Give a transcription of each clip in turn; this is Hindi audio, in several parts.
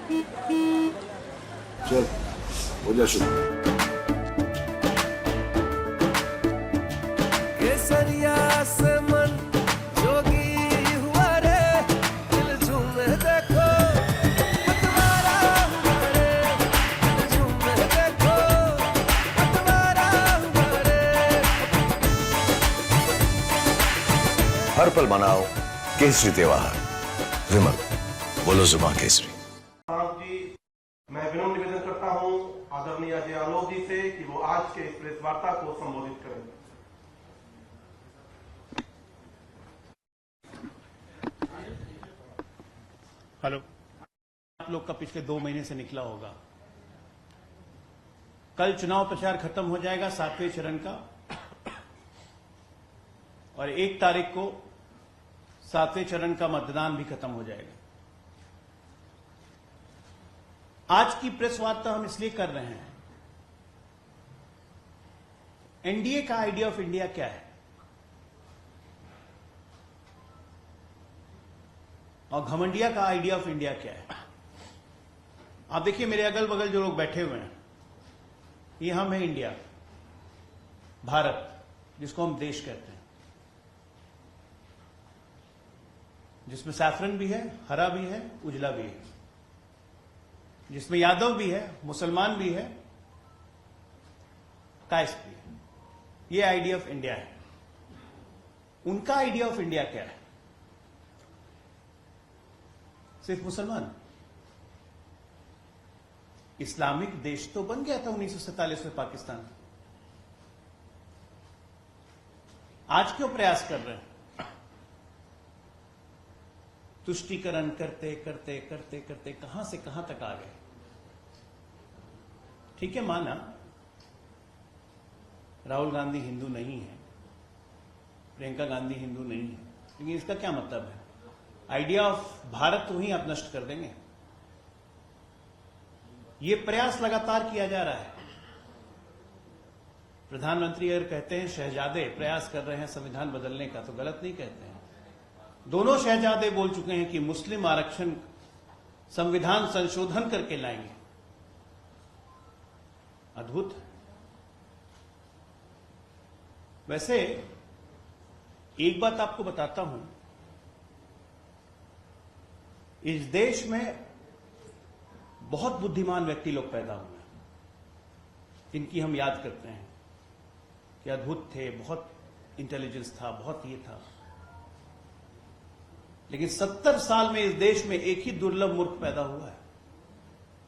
चल हो जा शुरू। केसरिया से मन जोगी हुआ रे, दिल झूमे देखो पतवारा हुआ रे, दिल झूमे देखो पतवारा हुआ रे। हर पल मनाओ केसरी त्योहार। विमल, बोलो जुबान केसरी। जी, मैं विनम्र निवेदन करता हूं आदरणीय अजय आलोक जी से कि वो आज के इस प्रेस वार्ता को संबोधित करें। हेलो। आप लोग का पिछले 2 महीने से निकला होगा। कल चुनाव प्रचार खत्म हो जाएगा 7वें चरण का, और 1 तारीख को 7वें चरण का मतदान भी खत्म हो जाएगा। आज की प्रेस वार्ता हम इसलिए कर रहे हैं, एनडीए का आइडिया ऑफ इंडिया क्या है और घमंडिया का आइडिया ऑफ इंडिया क्या है। आप देखिए, मेरे अगल बगल जो लोग बैठे हुए हैं, ये हम हैं इंडिया, भारत, जिसको हम देश कहते हैं, जिसमें सैफरन भी है, हरा भी है, उजला भी है, जिसमें यादव भी है, मुसलमान भी है, कायस्थ भी है। ये आइडिया ऑफ इंडिया है। उनका आइडिया ऑफ इंडिया क्या है? सिर्फ मुसलमान। इस्लामिक देश तो बन गया था 1947 में पाकिस्तान। आज क्यों प्रयास कर रहे हैं? तुष्टीकरण करते करते करते करते कहां से कहां तक आ गए। ठीक है, माना राहुल गांधी हिंदू नहीं है, प्रियंका गांधी हिंदू नहीं है, लेकिन इसका क्या मतलब है? आइडिया ऑफ भारत तो ही आप नष्ट कर देंगे। यह प्रयास लगातार किया जा रहा है। प्रधानमंत्री अगर कहते हैं शहजादे प्रयास कर रहे हैं संविधान बदलने का, तो गलत नहीं कहते हैं। दोनों शहजादे बोल चुके हैं कि मुस्लिम आरक्षण संविधान संशोधन करके लाएंगे। अद्भुत। वैसे एक बात आपको बताता हूं, इस देश में बहुत बुद्धिमान व्यक्ति लोग पैदा हुए हैं, जिनकी हम याद करते हैं कि अद्भुत थे, बहुत इंटेलिजेंस था, बहुत ये था। लेकिन 70 साल में इस देश में एक ही दुर्लभ मूर्ख पैदा हुआ है।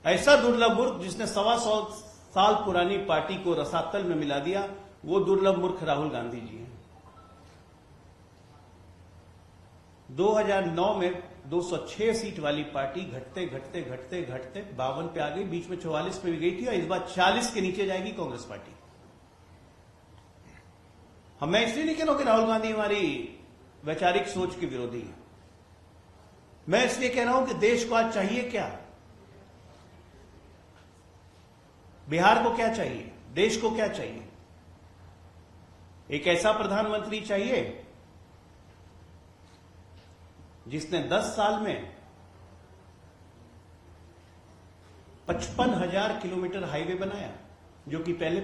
ऐसा दुर्लभ मूर्ख जिसने 125 साल पुरानी पार्टी को रसातल में मिला दिया। वो दुर्लभ मूर्ख राहुल गांधी जी हैं। 2009 में 206 सीट वाली पार्टी घटते घटते घटते घटते 52 पे आ गई, बीच में 44 पे भी गई थी, और इस बार 40 के नीचे जाएगी कांग्रेस पार्टी। मैं इसलिए नहीं कह रहा हूं कि राहुल गांधी हमारी वैचारिक सोच के विरोधी है। मैं इसलिए कह रहा हूं कि देश को आज चाहिए क्या? बिहार को क्या चाहिए? देश को क्या चाहिए? एक ऐसा प्रधानमंत्री चाहिए जिसने 10 साल में 55,000 किलोमीटर हाईवे बनाया, जो कि पहले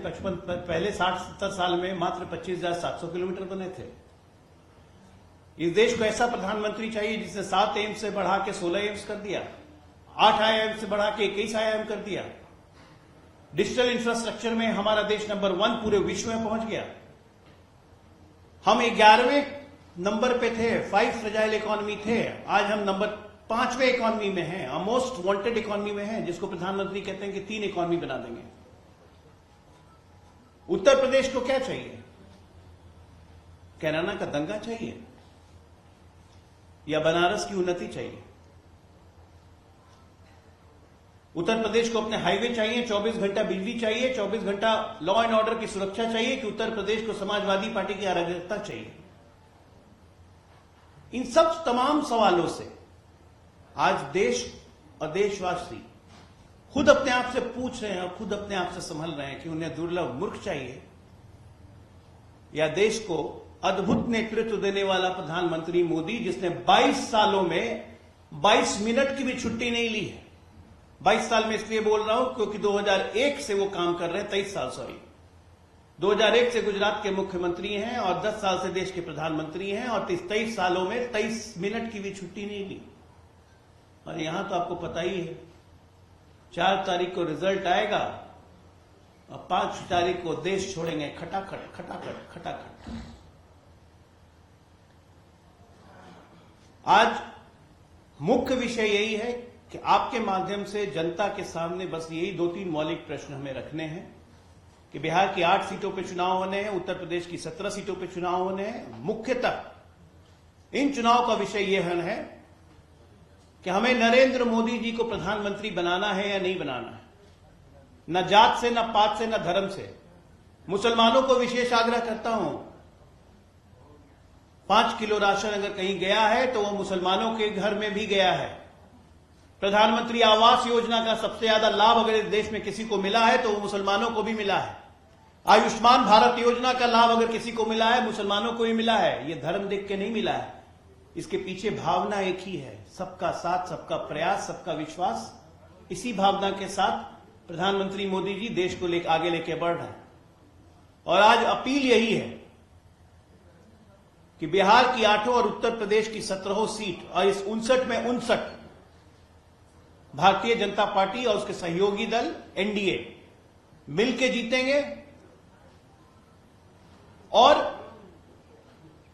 60-70 साल में मात्र 25,700 किलोमीटर बने थे। इस देश को ऐसा प्रधानमंत्री चाहिए जिसने 7 एम्स से बढ़ा के 16 एम्स कर दिया, 8 IIM से बढ़ा के 21 IIM कर दिया। डिजिटल इंफ्रास्ट्रक्चर में हमारा देश नंबर 1 पूरे विश्व में पहुंच गया। हम 11वें नंबर पे थे, 5 फ्रेजाइल इकोनॉमी थे, आज हम नंबर 5वें इकोनॉमी में हैं, मोस्ट वांटेड इकोनॉमी में हैं, जिसको प्रधानमंत्री कहते हैं कि 3 इकोनॉमी बना देंगे। उत्तर प्रदेश को क्या चाहिए? कैराना का दंगा चाहिए या बनारस की उन्नति चाहिए? उत्तर प्रदेश को अपने हाईवे चाहिए, 24 घंटा बिजली चाहिए, 24 घंटा लॉ एंड ऑर्डर की सुरक्षा चाहिए, कि उत्तर प्रदेश को समाजवादी पार्टी की अराजकता चाहिए? इन सब तमाम सवालों से आज देश और देशवासी खुद अपने आप से पूछ रहे हैं और खुद अपने आप से संभल रहे हैं कि उन्हें दुर्लभ मूर्ख चाहिए या देश को अद्भुत नेतृत्व देने वाला प्रधानमंत्री मोदी, जिसने 22 सालों में 22 मिनट की भी छुट्टी नहीं ली है। 22 साल में इसलिए बोल रहा हूं क्योंकि 2001 से वो काम कर रहे हैं, 23 साल सॉरी, 2001 से गुजरात के मुख्यमंत्री हैं और 10 साल से देश के प्रधानमंत्री हैं और 23 सालों में 23 मिनट की भी छुट्टी नहीं ली। और यहां तो आपको पता ही है 4 तारीख को रिजल्ट आएगा और 5 तारीख को देश छोड़ेंगे खटाखट खटाखट खटाखट। आज मुख्य विषय यही है कि आपके माध्यम से जनता के सामने बस यही 2-3 मौलिक प्रश्न हमें रखने हैं कि बिहार की 8 सीटों पर चुनाव होने हैं, उत्तर प्रदेश की 17 सीटों पर चुनाव होने हैं। मुख्यतः इन चुनाव का विषय यह है कि हमें नरेंद्र मोदी जी को प्रधानमंत्री बनाना है या नहीं बनाना है, न जात से, न पात से, न धर्म से। मुसलमानों को विशेष आग्रह करता हूं, 5 किलो राशन अगर कहीं गया है तो वह मुसलमानों के घर में भी गया है। प्रधानमंत्री आवास योजना का सबसे ज्यादा लाभ अगर इस देश में किसी को मिला है तो वो मुसलमानों को भी मिला है। आयुष्मान भारत योजना का लाभ अगर किसी को मिला है, मुसलमानों को भी मिला है। ये धर्म देख के नहीं मिला है, इसके पीछे भावना एक ही है, सबका साथ, सबका प्रयास, सबका विश्वास। इसी भावना के साथ प्रधानमंत्री मोदी जी देश को आगे लेके बढ़ रहे हैं। और आज अपील यही है कि बिहार की 8 और उत्तर प्रदेश की 17 सीट और इस 59 में 59 भारतीय जनता पार्टी और उसके सहयोगी दल एनडीए मिलकर जीतेंगे और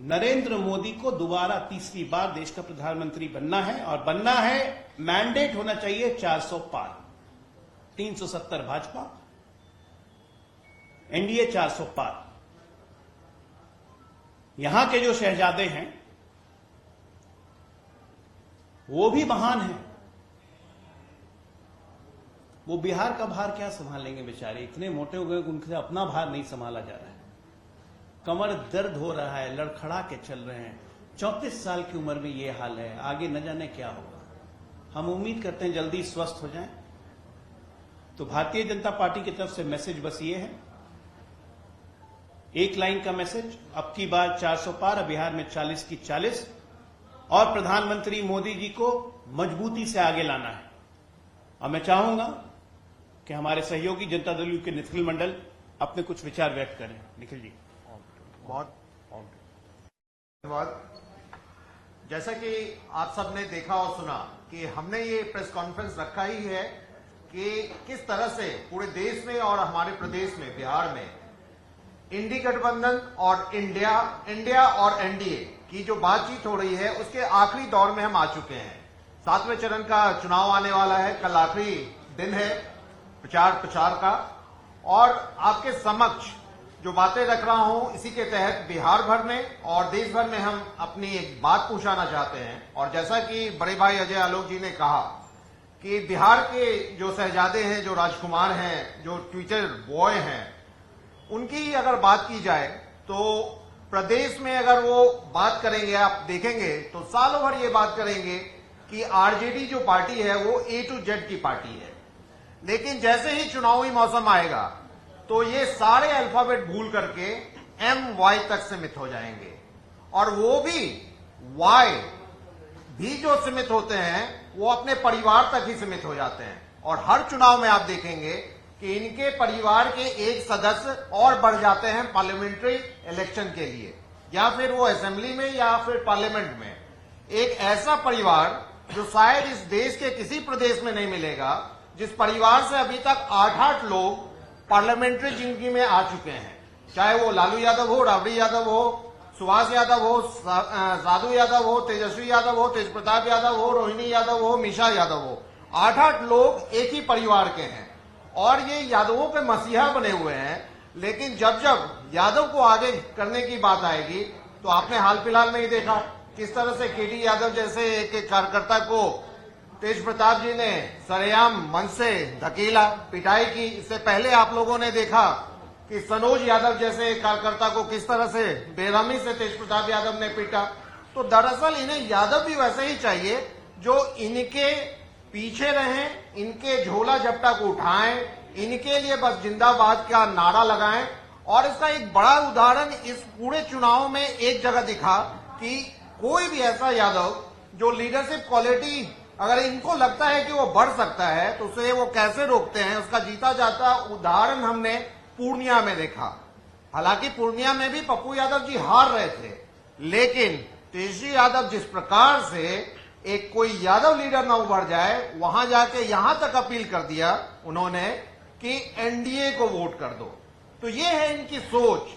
नरेंद्र मोदी को दोबारा तीसरी बार देश का प्रधानमंत्री बनना है। और बनना है, मैंडेट होना चाहिए 400 पार, 370 भाजपा, एनडीए 400 पार। यहां के जो शहजादे हैं वो भी महान हैं, वो बिहार का भार क्या संभालेंगे बेचारे, इतने मोटे हो गए उनसे अपना भार नहीं संभाला जा रहा है। कमर दर्द हो रहा है, लड़खड़ा के चल रहे हैं। 34 साल की उम्र में ये हाल है, आगे न जाने क्या होगा। हम उम्मीद करते हैं जल्दी स्वस्थ हो जाएं। तो भारतीय जनता पार्टी की तरफ से मैसेज बस ये है, एक लाइन का मैसेज, अब की बार 400 पार, बिहार में 40 की 40 और प्रधानमंत्री मोदी जी को मजबूती से आगे लाना है। और मैं चाहूंगा कि हमारे सहयोगी जनता दल के निखिल मंडल अपने कुछ विचार व्यक्त करें। निखिल जी। बहुत धन्यवाद। जैसा कि आप सब ने देखा और सुना कि हमने ये प्रेस कॉन्फ्रेंस रखा ही है कि किस तरह से पूरे देश में और हमारे प्रदेश में, बिहार में इंडी गठबंधन और इंडिया और एनडीए की जो बातचीत हो रही है उसके आखिरी दौर में हम आ चुके हैं। 7वें चरण का चुनाव आने वाला है, कल आखिरी दिन है प्रचार का। और आपके समक्ष जो बातें रख रहा हूं, इसी के तहत बिहार भर में और देश भर में हम अपनी एक बात पूछाना चाहते हैं। और जैसा कि बड़े भाई अजय आलोक जी ने कहा कि बिहार के जो शहजादे हैं, जो राजकुमार हैं, जो ट्विटर बॉय हैं, उनकी अगर बात की जाए तो प्रदेश में अगर वो बात करेंगे, आप देखेंगे तो सालों भर ये बात करेंगे कि आरजेडी जो पार्टी है वो A to Z की पार्टी है। लेकिन जैसे ही चुनावी मौसम आएगा तो ये सारे अल्फाबेट भूल करके MY तक सीमित हो जाएंगे। और वो भी Y भी जो सीमित होते हैं वो अपने परिवार तक ही सीमित हो जाते हैं। और हर चुनाव में आप देखेंगे कि इनके परिवार के एक सदस्य और बढ़ जाते हैं पार्लियामेंट्री इलेक्शन के लिए, या फिर वो असेंबली में या फिर पार्लियामेंट में। एक ऐसा परिवार जो शायद इस देश के किसी प्रदेश में नहीं मिलेगा, जिस परिवार से अभी तक 8-8 लोग पार्लियामेंट्री जिंदगी में आ चुके हैं, चाहे वो लालू यादव हो, राबड़ी यादव हो, सुभाष यादव हो, साधु यादव हो, तेजस्वी यादव हो, तेज प्रताप यादव हो, रोहिणी यादव हो, मीशा यादव हो, 8-8 लोग एक ही परिवार के हैं और ये यादवों पे मसीहा बने हुए हैं। लेकिन जब जब यादव को आगे करने की बात आएगी तो आपने हाल फिलहाल में ही देखा किस तरह से केडी यादव जैसे एक कार्यकर्ता को तेज प्रताप जी ने सरेआम मंच से धकेला, पिटाई की। इससे पहले आप लोगों ने देखा कि सनोज यादव जैसे कार्यकर्ता को किस तरह से बेरहमी से तेज प्रताप यादव ने पीटा। तो दरअसल इन्हें यादव भी वैसे ही चाहिए जो इनके पीछे रहें, इनके झोला झपटा को उठाएं, इनके लिए बस जिंदाबाद का नारा लगाएं। और इसका एक बड़ा उदाहरण इस पूरे चुनाव में एक जगह दिखा कि कोई भी ऐसा यादव जो लीडरशिप क्वालिटी अगर इनको लगता है कि वो बढ़ सकता है तो उसे वो कैसे रोकते हैं, उसका जीता जाता उदाहरण हमने पूर्णिया में देखा। हालांकि पूर्णिया में भी पप्पू यादव जी हार रहे थे, लेकिन तेजस्वी यादव जिस प्रकार से एक कोई यादव लीडर ना उभर जाए, वहां जाके यहां तक अपील कर दिया उन्होंने कि एनडीए को वोट कर दो। तो ये है इनकी सोच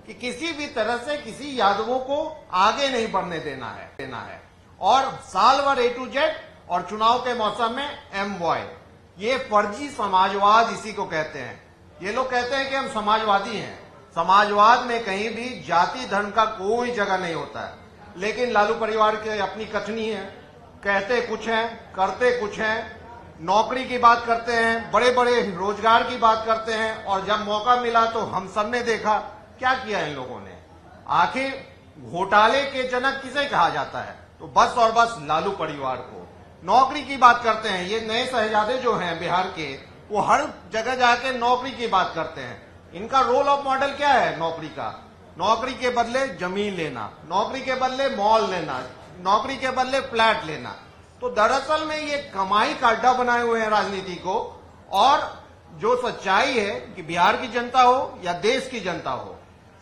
कि किसी भी तरह से किसी यादवों को आगे नहीं बढ़ने देना है और साल भर A to Z और चुनाव के मौसम में एम बॉय। ये फर्जी समाजवाद इसी को कहते हैं। ये लोग कहते हैं कि हम समाजवादी हैं। समाजवाद में कहीं भी जाति धर्म का कोई जगह नहीं होता है, लेकिन लालू परिवार की अपनी कथनी है, कहते कुछ हैं करते कुछ हैं। नौकरी की बात करते हैं, बड़े बड़े रोजगार की बात करते हैं, और जब मौका मिला तो हम सब ने देखा क्या किया इन लोगों ने। आखिर घोटाले के जनक किसे कहा जाता है? तो बस और बस लालू परिवार को। नौकरी की बात करते हैं, ये नए शहजादे जो हैं बिहार के, वो हर जगह जाके नौकरी की बात करते हैं। इनका रोल ऑफ मॉडल क्या है नौकरी का? नौकरी के बदले जमीन लेना, नौकरी के बदले मॉल लेना, नौकरी के बदले फ्लैट लेना। तो दरअसल में ये कमाई का अड्डा बनाए हुए हैं राजनीति को। और जो सच्चाई है कि बिहार की जनता हो या देश की जनता हो,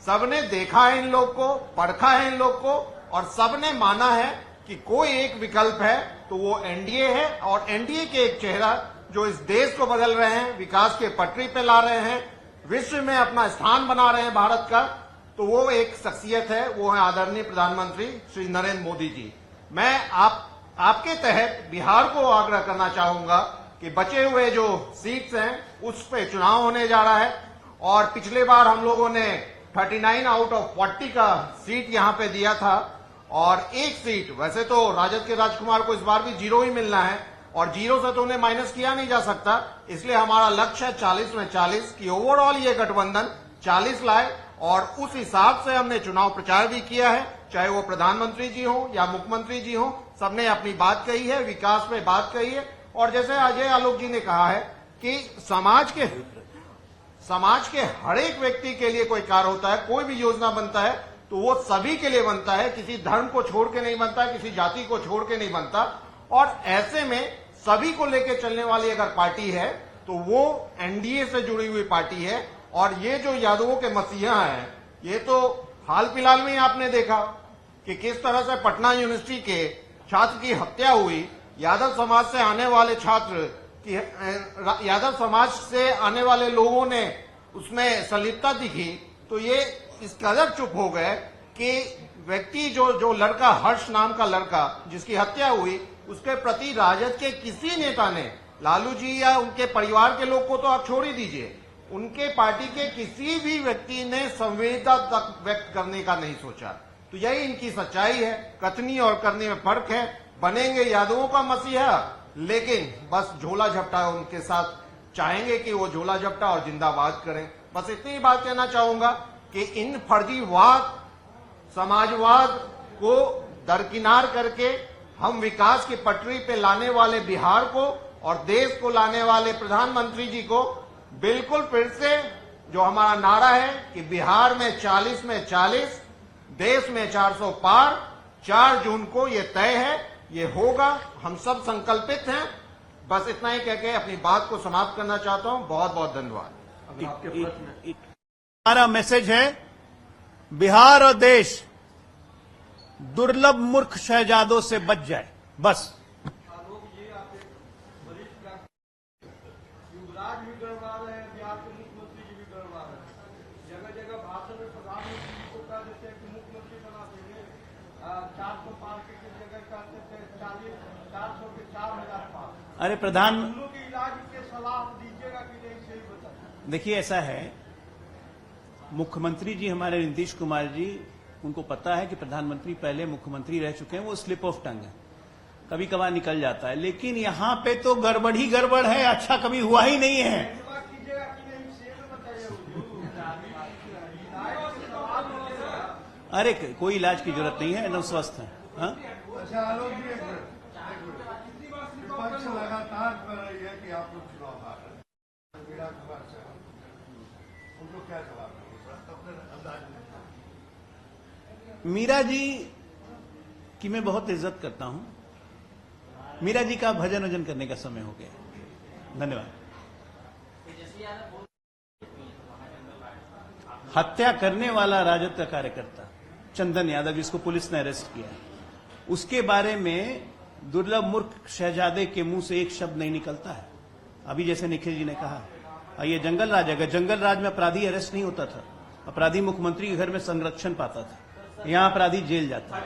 सबने देखा है इन लोग को, परखा है इन लोग को, और सबने माना है कि कोई एक विकल्प है तो वो एनडीए है। और एनडीए के एक चेहरा जो इस देश को बदल रहे हैं, विकास के पटरी पे ला रहे हैं, विश्व में अपना स्थान बना रहे हैं भारत का, तो वो एक शख्सियत है, वो है आदरणीय प्रधानमंत्री श्री नरेंद्र मोदी जी। मैं आपके तहत बिहार को आग्रह करना चाहूंगा कि बचे हुए जो सीट्स हैं उस पे चुनाव होने जा रहा है। और पिछले बार हम लोगों ने 39 आउट ऑफ 40 का सीट यहां पे दिया था, और एक सीट, वैसे तो राजद के राजकुमार को इस बार भी 0 ही मिलना है, और 0 से तो उन्हें माइनस किया नहीं जा सकता। इसलिए हमारा लक्ष्य है 40 में 40 की ओवरऑल ये गठबंधन 40 लाए। और उस हिसाब से हमने चुनाव प्रचार भी किया है, चाहे वो प्रधानमंत्री जी हो या मुख्यमंत्री जी हो, सबने अपनी बात कही है, विकास पे बात कही है। और जैसे अजय आलोक जी ने कहा है कि समाज के हर एक व्यक्ति के लिए कोई कार्य होता है, कोई भी योजना बनता है तो वो सभी के लिए बनता है, किसी धर्म को छोड़ के नहीं बनता, किसी जाति को छोड़ के नहीं बनता। और ऐसे में सभी को लेकर चलने वाली अगर पार्टी है तो वो एनडीए से जुड़ी हुई पार्टी है। और ये जो यादवों के मसीहा हैं, ये तो हाल फिलहाल में ही आपने देखा कि किस तरह से पटना यूनिवर्सिटी के छात्र की हत्या हुई। यादव समाज से आने वाले छात्र की, यादव समाज से आने वाले लोगों ने उसमें संलिप्तता दिखी, तो ये इस कदर चुप हो गए कि व्यक्ति जो लड़का, हर्ष नाम का लड़का जिसकी हत्या हुई, उसके प्रति राजद के किसी नेता ने, लालू जी या उनके परिवार के लोग को तो आप छोड़ ही दीजिए, उनके पार्टी के किसी भी व्यक्ति ने संवेदना तक व्यक्त करने का नहीं सोचा। तो यही इनकी सच्चाई है। कथनी और करनी में फर्क है। बनेंगे यादवों का मसीहा, लेकिन बस झोला झपटा उनके साथ चाहेंगे कि वो झोला झपटा और जिंदाबाद करें। बस इतनी बात कहना चाहूंगा कि इन फर्जीवाद समाजवाद को दरकिनार करके हम विकास की पटरी पे लाने वाले बिहार को और देश को लाने वाले प्रधानमंत्री जी को बिल्कुल फिर से जो हमारा नारा है कि बिहार में 40 में 40, देश में 400 पार, 4 जून को ये तय है, ये होगा। हम सब संकल्पित हैं। बस इतना ही कह के अपनी बात को समाप्त करना चाहता हूं। बहुत बहुत धन्यवाद। हमारा मैसेज है, बिहार और देश दुर्लभ मूर्ख शहजादों से बच जाए। बस युवराज भी गड़बड़ा रहे हैं, बिहार के मुख्यमंत्री जी भी गड़बड़ा रहे हैं। जगह जगह भाषण में प्रधानमंत्री जी को कह देते हैं कि मुख्यमंत्री बना देंगे, 400 पार के जगह कहते थे 400 के 4000 पार। अरे प्रधान, दोनों के इलाज के सलाह दीजिएगा कि नहीं, सही बताइए। देखिए ऐसा है, मुख्यमंत्री जी हमारे नीतीश कुमार जी, उनको पता है कि प्रधानमंत्री पहले मुख्यमंत्री रह चुके हैं, वो स्लिप ऑफ टंग है, कभी कभार निकल जाता है। लेकिन यहां पे तो गड़बड़ ही गड़बड़ है, अच्छा कभी हुआ ही नहीं है। अरे कोई इलाज की जरूरत नहीं है, एकदम स्वस्थ है। हाँ? अच्छा आलोक जी, विपक्ष लगातार कर रही है कि आप लोग चुनाव हार रहे हैं, मीरा कुमार से उनको क्या जवाब अपने अंदाज में? मीरा जी की मैं बहुत इज्जत करता हूं, मीरा जी का भजन वजन करने का समय हो गया। धन्यवाद। हत्या करने वाला राजद का कार्यकर्ता चंदन यादव, जिसको पुलिस ने अरेस्ट किया, उसके बारे में दुर्लभ मूर्ख शहजादे के मुंह से एक शब्द नहीं निकलता है। अभी जैसे निखिल जी ने कहा, ये जंगल राज है। जंगल राज में अपराधी अरेस्ट नहीं होता था, अपराधी मुख्यमंत्री के घर में संरक्षण पाता था, यहां अपराधी जेल जाता है।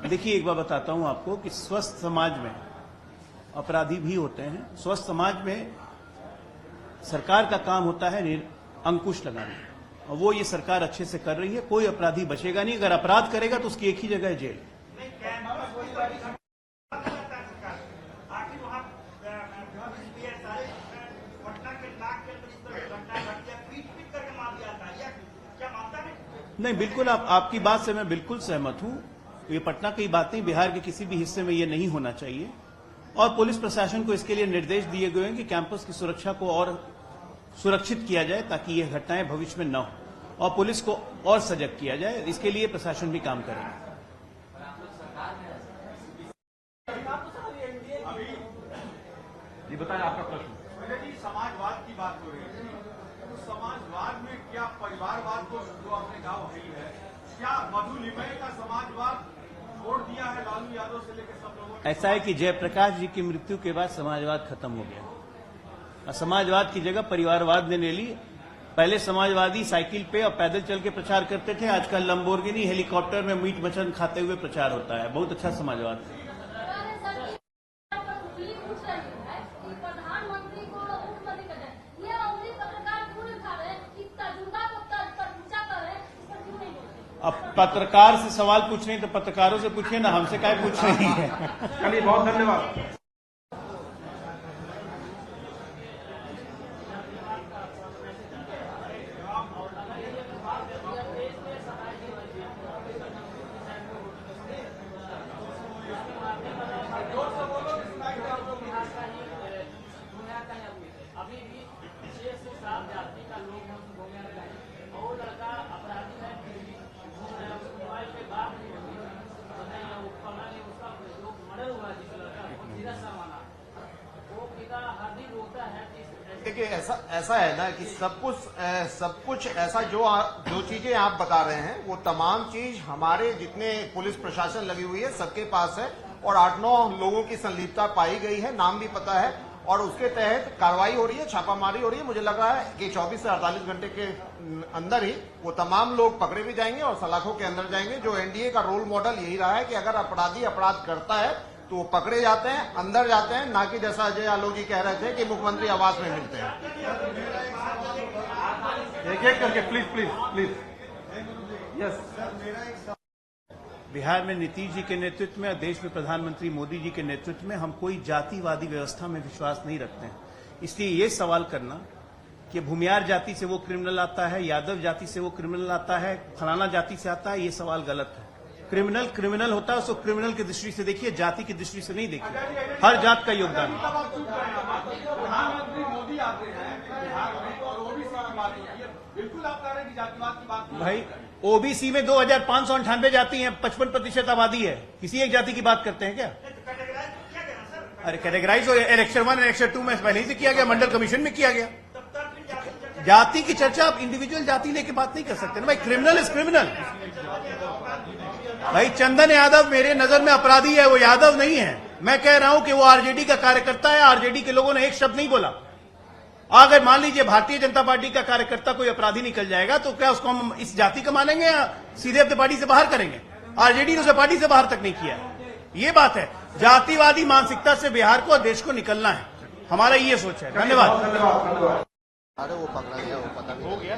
देखिए, एक बार बताता हूं आपको कि स्वस्थ समाज में अपराधी भी होते हैं। स्वस्थ समाज में सरकार का काम होता है अंकुश लगाना, और वो ये सरकार अच्छे से कर रही है। कोई अपराधी बचेगा नहीं। अगर अपराध करेगा तो उसकी एक ही जगह है, जेल। नहीं, बिल्कुल आपकी बात से मैं बिल्कुल सहमत हूं। ये पटना की बात नहीं, बिहार के किसी भी हिस्से में ये नहीं होना चाहिए। और पुलिस प्रशासन को इसके लिए निर्देश दिए गए हैं कि कैंपस की सुरक्षा को और सुरक्षित किया जाए ताकि ये घटनाएं भविष्य में न हो, और पुलिस को और सजग किया जाए। इसके लिए प्रशासन भी काम करेगा। ये बताएं आपका प्रश्न। जी, समाजवाद की बात हो रही है, तो समाजवाद में क्या परिवारवाद को जो आपने कहा वही है, क्या मधुलिमय का समाजवाद छोड़ दिया है लालू यादव से लेकर सब लोगों ने? ऐसा है कि जयप्रकाश जी की मृत्यु के बाद समाजवाद खत्म हो गया। समाजवाद की जगह परिवारवाद ने ले ली। पहले समाजवादी साइकिल पे और पैदल चल के प्रचार करते थे, आजकल लंबोर्गिनी हेलीकॉप्टर में मीट मछली खाते हुए प्रचार होता है। बहुत अच्छा समाजवाद है। अब पत्रकार से सवाल पूछ रहे हैं तो पत्रकारों से पूछिए ना, हमसे क्या पूछ रही है। चलिए, बहुत धन्यवाद। देखिए, ऐसा है ना कि सब कुछ ऐसा जो चीजें आप बता रहे हैं वो तमाम चीज हमारे जितने पुलिस प्रशासन लगी हुई है सबके पास है, और 8-9 लोगों की संलिप्तता पाई गई है, नाम भी पता है, और उसके तहत कार्रवाई हो रही है, छापामारी हो रही है। मुझे लग रहा है कि 24 से 48 घंटे के अंदर ही वो तमाम लोग पकड़े भी जाएंगे और सलाखों के अंदर जाएंगे। जो एनडीए का रोल मॉडल यही रहा है कि अगर अपराधी अपराध करता है तो वो पकड़े जाते हैं, अंदर जाते हैं, ना कि जैसा अजय आलोक जी कह रहे थे कि मुख्यमंत्री आवास में मिलते हैं। एक करके प्लीज। यस। बिहार में नीतीश जी के नेतृत्व में और देश में प्रधानमंत्री मोदी जी के नेतृत्व में हम कोई जातिवादी व्यवस्था में विश्वास नहीं रखते हैं। इसलिए ये सवाल करना कि भूमियार जाति से वो क्रिमिनल आता है, यादव जाति से वो क्रिमिनल आता है, फलाना जाति से आता है, ये सवाल गलत है। क्रिमिनल होता है, उसको क्रिमिनल की दृष्टि से देखिए, जाति की दृष्टि से नहीं देखिए। हर जात का योगदान है। प्रधानमंत्री मोदी आते हैं बिहार में और ओबीसी की बात होती है, बिल्कुल आप कह रहे हैं कि जातिवाद की बात भाई, ओबीसी में 2598 जाति हैं, 55% आबादी है। किसी एक जाति की बात करते हैं क्या? अरे कैटेगराइज हो, इलेक्शन 1 इलेक्शन 2 में पहले ही से किया गया, मंडल कमीशन में किया गया। जाति की चर्चा आप इंडिविजुअल जाति लेके बात नहीं कर सकते ना भाई। क्रिमिनल इज क्रिमिनल भाई। चंदन यादव मेरे नजर में अपराधी है, वो यादव नहीं है। मैं कह रहा हूं कि वो आरजेडी का कार्यकर्ता है। आरजेडी के लोगों ने एक शब्द नहीं बोला। अगर मान लीजिए भारतीय जनता पार्टी का कार्यकर्ता कोई अपराधी निकल जाएगा तो क्या उसको हम इस जाति का मानेंगे या सीधे अपने पार्टी से बाहर करेंगे? आरजेडी ने उसे पार्टी से बाहर तक नहीं किया। ये बात है, जातिवादी मानसिकता से बिहार को और देश को निकलना है, हमारा ये सोच है। धन्यवाद। अरे वो पकड़ा गया, वो पता नहीं हो गया।